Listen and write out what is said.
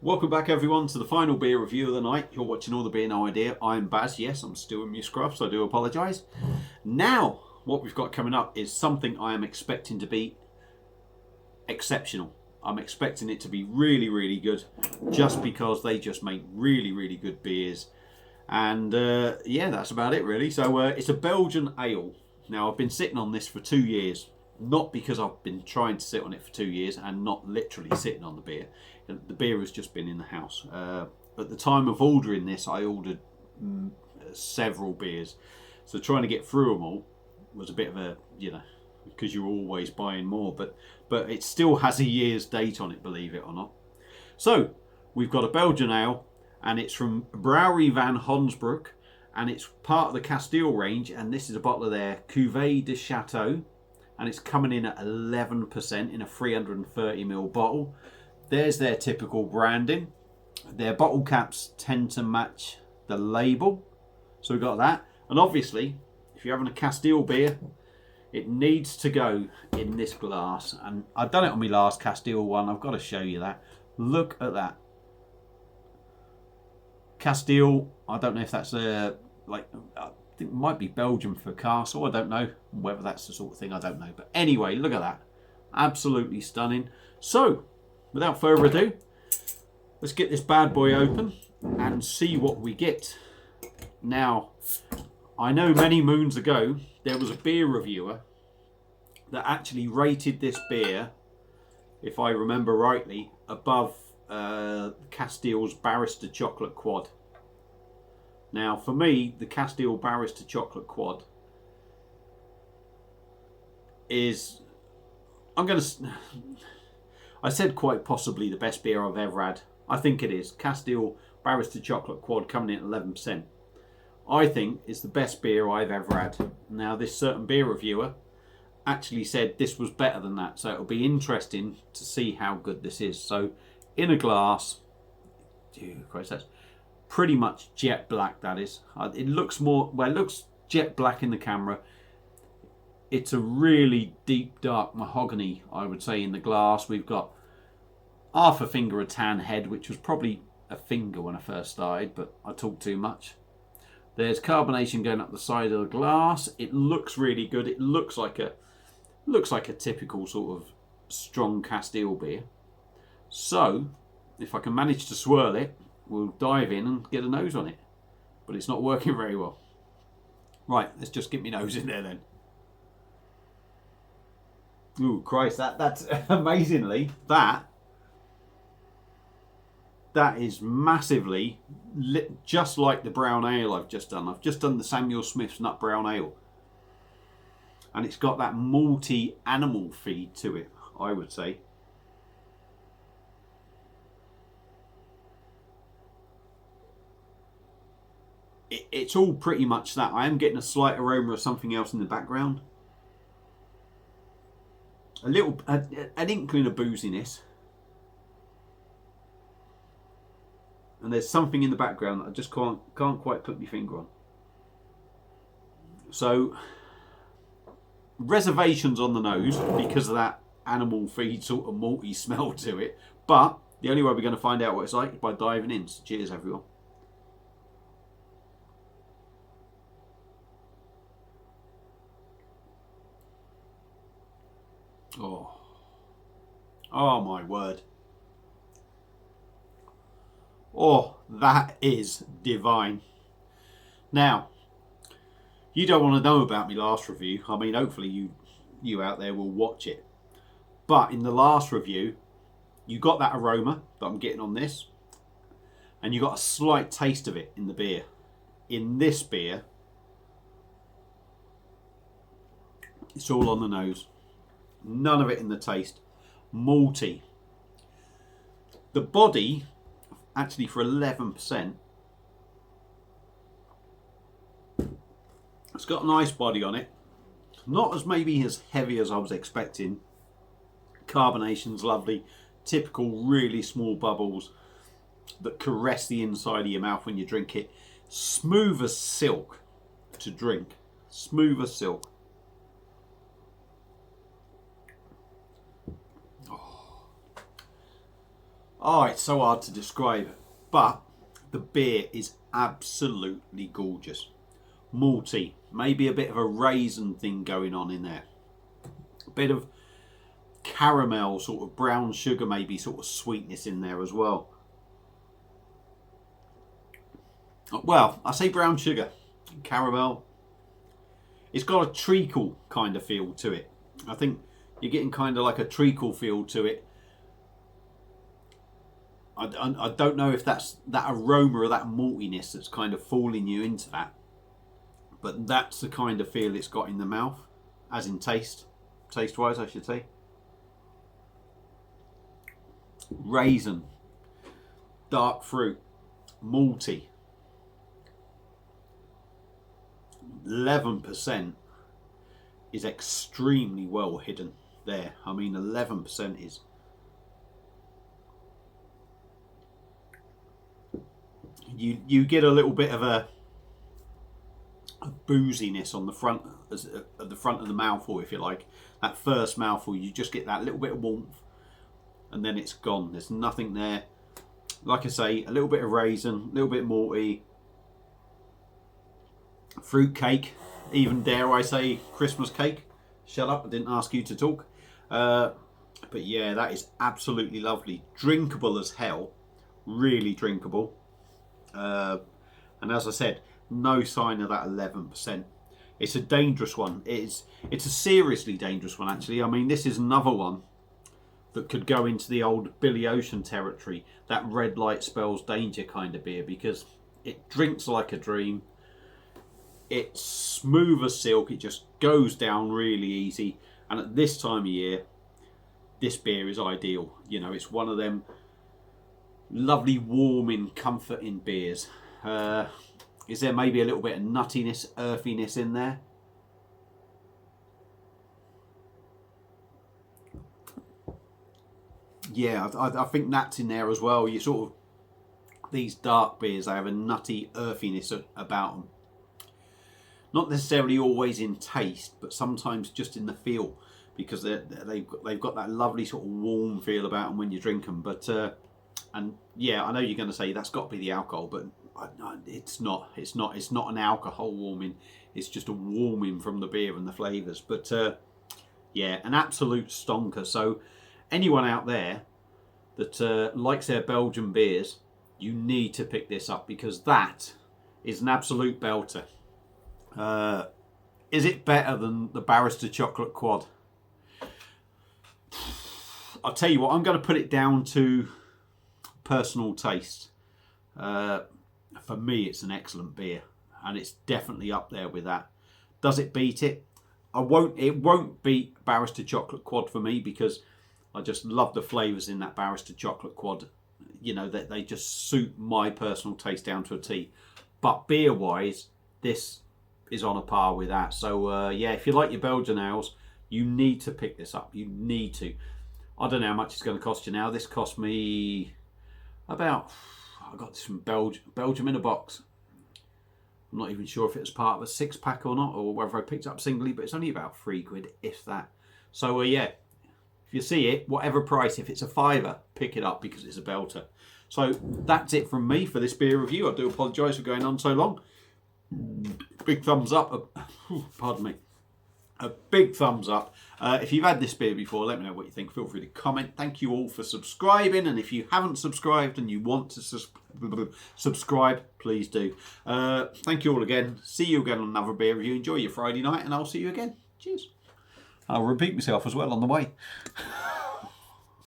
Welcome back everyone to the final beer review of the night. You're watching All the Beer No Idea. I'm Baz. Yes, I'm still in my scruff, so I do apologise. Now, what we've got coming up is something I am expecting to be exceptional. I'm expecting it to be really, really good, just because they just make really, really good beers. And yeah, that's about it really. So it's a Belgian ale. Now, I've been sitting on this for 2 years. Not because I've been trying to sit on it for 2 years and not literally sitting on the beer. The beer has just been in the house. At the time of ordering this, I ordered several beers. So trying to get through them all was a bit of a, because you're always buying more. But it still has a year's date on it, believe it or not. So we've got a Belgian ale, and it's from Browerij van Honsbrouck, and it's part of the Kasteel range, and this is a bottle of their Cuvee de Chateau. And it's coming in at 11% in a 330ml bottle. There's their typical branding. Their bottle caps tend to match the label. So we've got that. And obviously, if you're having a Kasteel beer, it needs to go in this glass. And I've done it on my last Kasteel one. I've got to show you that. Look at that. Kasteel, I don't know if that's it might be Belgium for castle. I don't know whether that's the sort of thing. I don't know. But anyway, look at that. Absolutely stunning. So, without further ado, let's get this bad boy open and see what we get. Now, I know many moons ago, there was a beer reviewer that actually rated this beer, if I remember rightly, above Kasteel's Barrister Chocolate Quad. Now, for me, the Kasteel Barrister Chocolate Quad is, I said quite possibly the best beer I've ever had. I think it is. Kasteel Barrister Chocolate Quad coming in at 11%. I think it's the best beer I've ever had. Now, this certain beer reviewer actually said this was better than that. So it'll be interesting to see how good this is. So, in a glass, Christ, that's pretty much jet black, that is. It looks more, well, it looks jet black in the camera. It's a really deep, dark mahogany, I would say, in the glass. We've got half a finger of tan head, which was probably a finger when I first started, but I talked too much. There's carbonation going up the side of the glass. It looks really good. It looks like a typical sort of strong Kasteel beer. So, if I can manage to swirl it, we'll dive in and get a nose on it. But it's not working very well. Right, let's just get my nose in there then. Ooh, Christ, that's amazingly, that is massively lit, just like the brown ale I've just done. I've just done the Samuel Smith's Nut Brown Ale. And it's got that malty animal feed to it, I would say. It's all pretty much that. I am getting a slight aroma of something else in the background. An inkling of booziness. And there's something in the background that I just can't quite put my finger on. So, reservations on the nose because of that animal feed sort of malty smell to it. But the only way we're going to find out what it's like is by diving in. So cheers, everyone. Oh my word. Oh, that is divine. Now, you don't want to know about my last review. I mean, hopefully you out there will watch it. But in the last review, you got that aroma that I'm getting on this, and you got a slight taste of it in the beer. In this beer, it's all on the nose. None of it in the taste. Malty. The body, actually for 11%, it's got a nice body on it. Not as maybe as heavy as I was expecting. Carbonation'S Lovely. Typical really small bubbles that caress the inside of your mouth when you drink it. Smooth as silk to drink. Smooth as silk. Oh, it's so hard to describe, but the beer is absolutely gorgeous. Malty, maybe a bit of a raisin thing going on in there. A bit of caramel, sort of brown sugar, maybe sort of sweetness in there as well. Well, I say brown sugar, caramel. It's got a treacle kind of feel to it. I think you're getting kind of like a treacle feel to it. I don't know if that's that aroma or that maltiness that's kind of fooling you into that. But that's the kind of feel it's got in the mouth, as in taste. Taste-wise, I should say. Raisin. Dark fruit. Malty. 11% is extremely well hidden there. I mean, 11% is... You get a little bit of a booziness on the front, at the front of the mouthful, if you like. That first mouthful, you just get that little bit of warmth, and then it's gone. There's nothing there. Like I say, a little bit of raisin, a little bit malty, fruit cake, even dare I say Christmas cake. Shut up, I didn't ask you to talk. But yeah, that is absolutely lovely. Drinkable as hell, really drinkable. And as I said, no sign of that 11%. It's a dangerous one. It's a seriously dangerous one, actually. I mean, this is another one that could go into the old Billy Ocean territory, that red light spells danger kind of beer, because it drinks like a dream. It's smooth as silk. It just goes down really easy. And at this time of year, this beer is ideal. You know, it's one of them lovely, warming, comforting beers. Is there maybe a little bit of nuttiness, earthiness in there? Yeah, I think that's in there as well. You sort of, these dark beers, they have a nutty earthiness about them. Not necessarily always in taste, but sometimes just in the feel, because they've got that lovely sort of warm feel about them when you drink them. But and yeah, I know you're going to say that's got to be the alcohol, but it's not. It's not an alcohol warming. It's just a warming from the beer and the flavours. But yeah, an absolute stonker. So anyone out there that likes their Belgian beers, you need to pick this up, because that is an absolute belter. Is it better than the Barrister Chocolate Quad? I'll tell you what, I'm going to put it down to personal taste. For me, it's an excellent beer, and it's definitely up there with that. Does it beat it? It won't beat Barrister Chocolate Quad for me, because I just love the flavours in that Barrister Chocolate Quad. You know, that they just suit my personal taste down to a T. But beer wise, this is on a par with that. So yeah, if you like your Belgian ales, you need to pick this up. You need to. I don't know how much it's going to cost you now. This cost me about, I got this from Belgium in a box. I'm not even sure if it was part of a 6-pack or not, or whether I picked it up singly, but it's only about £3, if that. So yeah, if you see it, whatever price, if it's a £5, pick it up, because it's a belter. So that's it from me for this beer review. I do apologise for going on so long. Big thumbs up. Pardon me. A big thumbs up. If you've had this beer before, let me know what you think. Feel free to comment. Thank you all for subscribing. And if you haven't subscribed and you want to subscribe, please do. Thank you all again. See you again on another beer review. Enjoy your Friday night, and I'll see you again. Cheers. I'll repeat myself as well on the way.